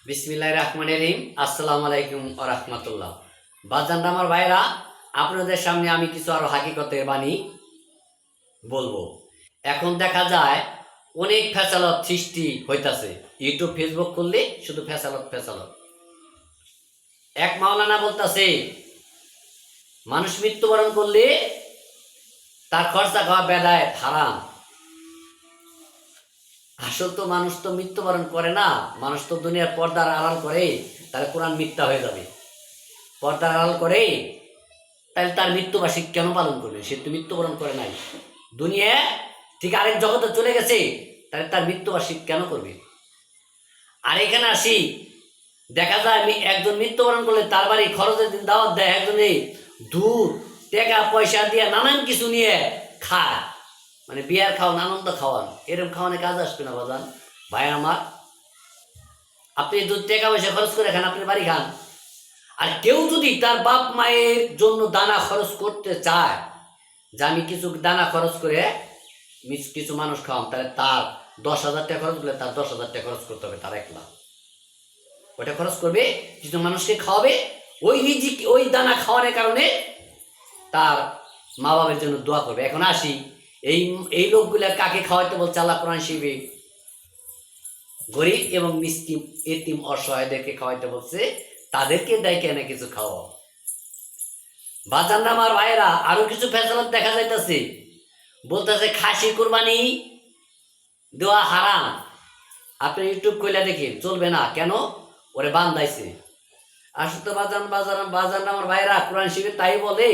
বিসমিল্লাহির রহমানির রহিম। আসসালামু আলাইকুম ওয়া রাহমাতুল্লাহ। বাজান আমার ভাইরা, আপনাদের সামনে আমি কিছু আরো হাকিকতের বাণী বলবো। এখন দেখা যায় অনেক ফেসালত সৃষ্টি হইতাছে। ইউটিউব ফেসবুক করলে শুধু ফেসালত ফেসালত। এক মাওলানা বলতাছে মানুষ মৃত্যুবরণ করলে তার খরচা খাওয়া বেদায় হারাম। আসল তো মানুষ তো মৃত্যুবরণ করে না, মানুষ তো দুনিয়ার পর্দার আড়াল করে, তাহলে কোরআন মিথ্যা হয়ে যাবে। পর্দার আড়াল করে তাহলে তার মৃত্যুবার্ষিক কেন পালন করবে? সে তো মৃত্যুবরণ করে নাই, দুনিয়া ঠিক আরেক জগতে চলে গেছে, তাহলে তার মৃত্যুবার্ষিক কেন করবে? আর এখানে আসি, দেখা যায় একজন মৃত্যুবরণ করলে তার বাড়ি খরচের দিন দাওয়াত দেয়, একজনে দূর টাকা পয়সা দিয়ে নানান কিছু নিয়ে খায়, মানে বিয়ার খাওয়ান, আনন্দ খাওয়ান। এরকম খাওয়ানে কাজ আসবে না বাজান ভাই আমার। আপনি টাকা পয়সা খরচ করে খান, আপনি বাড়ি খান। আর কেউ যদি তার বাপ মায়ের জন্য দানা খরচ করতে চায়, যে আমি কিছু দানা খরচ করে কিছু মানুষ খাওয়ান, তাহলে তার 10,000 টাকা খরচ করলে তার 10,000 টাকা খরচ করতে হবে, তার 1 লাখ। ওটা খরচ করবে, কিছু মানুষকে খাওয়াবে, ওই রিজিক ওই দানা খাওয়ানোর কারণে তার মা বাবার জন্য দোয়া করবে। এখন আসি, এই লোকগুলা কাকে খাওয়াইতে বলছে আল্লাহ কোরআন শিবে? গরিব এবং মিসকিন এতিম অসহায়দেরকে খাওয়াইতে বলছে, তাদেরকে দেয় কেন কিছু খাওয়া। বাজান আমার ভাইয়েরা, আরো কিছু ফেসালত দেখা যাইতেছে, বলতেছে খাসি কুরবানি দেওয়া হারাম। আপনি ইউটিউব খুলে দেখেন, চলবে না। কেন? ওরে বান্ধাইছে। আসলে বাজান আমার ভাইয়েরা, কোরআন শিবে তাই বলে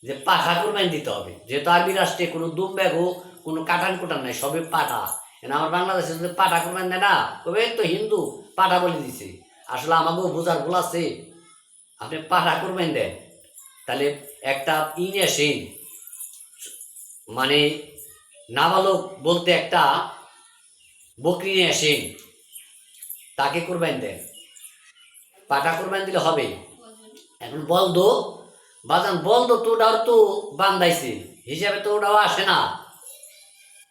যে পাঠা কুরবানি দিতে হবে। যেহেতু আরবি রাষ্ট্রে কোনো দুম ব্যাগও কোনো কাটান কুটান নাই, সবই পাঠা। আমার বাংলাদেশে যদি পাঠা কুরবানি দেয় না, তবে তো হিন্দু পাঠা বলে দিছে। আসলে আমাকেও বোঝার ভুল আছে। আপনি পাঠা কুরবানি দেন, তাহলে একটা আসেন, মানে নাবালক বলতে একটা বকরি নিয়ে আসেন, তাকে কুরবানি দেন। পাঠা কুরবানি দিলে হবে। এখন বলদো বাজান, বলদো তো ওটাও তো বান্ধাইছে, হিসাবে তো ওটাও আসে না।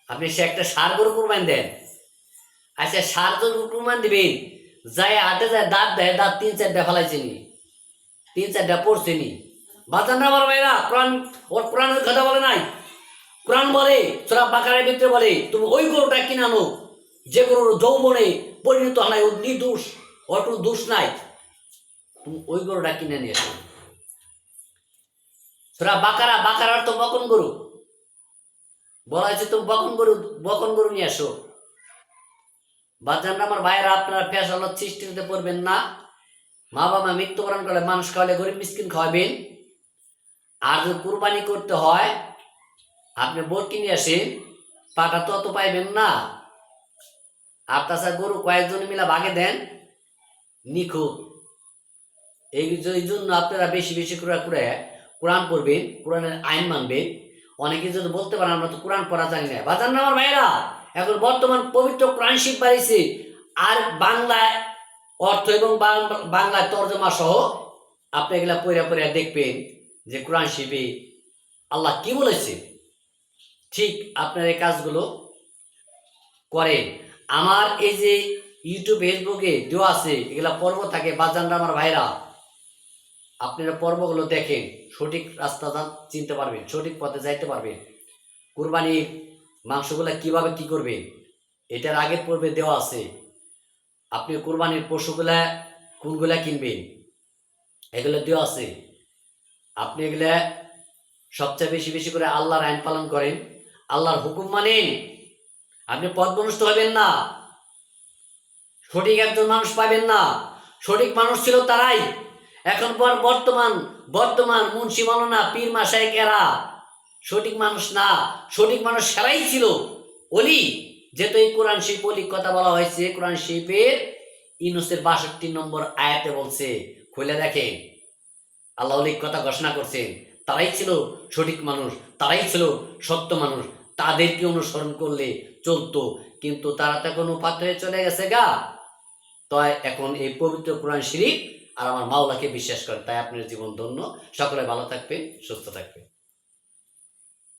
আপনি সে একটা ষাঁড় গরু কুরবানি দেন। আচ্ছা, ষাঁড় গরু কুরবানি দিবেন, যায় হাটে যায়, দাঁত দেয়, দাঁত 3-4টা ফেলাইছে নি, 3-4টা পড়ছে নি। বাজান আমার ভাইরা, কোরআনের কথা বলে নাই। কোরআন বলে, সূরা বাকারার ভিতরে বলে, তুমি ওই গরুটা কিনে আনো যে গরুর যৌবনে পরিণত হয়, ও নির্দোষ, ওর কোনো দোষ নাই। তুমি ওই গরুটা কিনে নিয়ে এসো। সূরা বাকারার তো বকন গরু বলা হয়েছে, তুমি বকন গরু নিয়ে আসো। বাজান আমার ভাইয়েরা, আপনারা ফেসালত সৃষ্টিতে পড়বেন না। মা বাবা মৃত্যুবরণ করলে মানুষ খাওয়ালে গরিব মিসকিন খাওয়াবেন। আর যদি কুরবানি করতে হয়, আপনি বরকি নিয়ে আসেন, পাটা তো অত পাইবেন না। আর তাছাড়া গরু কয়েকজন মিলা ভাগে দেন, নিখুঁত। এই জন্য আপনারা বেশি বেশি করে কোরআন পড়বেন, কোরআনের আইন মানবেন। অনেকে যদি বলতে পারেন আমরা তো কোরআন পড়া জানি না। বাজান না আমার ভাইরা, এখন বর্তমান পবিত্র কোরআন শিব বাড়িছে, আর বাংলায় অর্থ এবং বাংলায় তর্জমা সহ আপনি এগুলা পড়ে দেখবেন যে কোরআন শিবে আল্লাহ কি বলেছে। ঠিক আপনার এই কাজগুলো করেন। আমার এই যে ইউটিউব ফেসবুকে দেওয়া আছে, এগুলা পর্ব থাকে। বাজানরা আমার ভাইরা, আপনারা পর্বগুলো দেখেন, সঠিক রাস্তা চিনতে পারবেন, সঠিক পথে যাইতে পারবেন। কুরবানির মাংসগুলা কিভাবে কি করবেন, এটার আগের পর্বে দেওয়া আছে। আপনি কুরবানির পশুগুলা কোনগুলা কিনবেন, এগুলো দেওয়া আছে। আপনি এগুলা সবচেয়ে বেশি বেশি করে আল্লাহর আইন পালন করেন, আল্লাহর হুকুম মানেন। আপনি পথভ্রষ্ট হবেন না, সঠিক একজন মানুষ পাবেন না। সঠিক মানুষ ছিল তারাই। এখন বর্তমান মুন্সি মাওলানা পীর মাশায়েখ এরা সঠিক মানুষ না। সঠিক মানুষ সেরাই ছিল ওলি। যেহেতু এই কোরআন শরীফ ওলির কথা বলা হয়েছে, কোরআন শরীফের ইউনূসের 62 নম্বর আয়াতে বলছে, খুলে দেখেন, আল্লাহ ওলির কথা ঘোষণা করছেন। তারাই ছিল সঠিক মানুষ, তারাই ছিল সত্য মানুষ, তাদেরকে অনুসরণ করলে চলতো। কিন্তু তারা তো এখন উপাত হয়ে চলে গেছে গা। তাই এখন এই পবিত্র কোরআন শরীফ আর আমার মাওলাকে বিশ্বাস করেন, তাই আপনার জীবন ধন্য। সকলে ভালো থাকবেন, সুস্থ থাকবেন।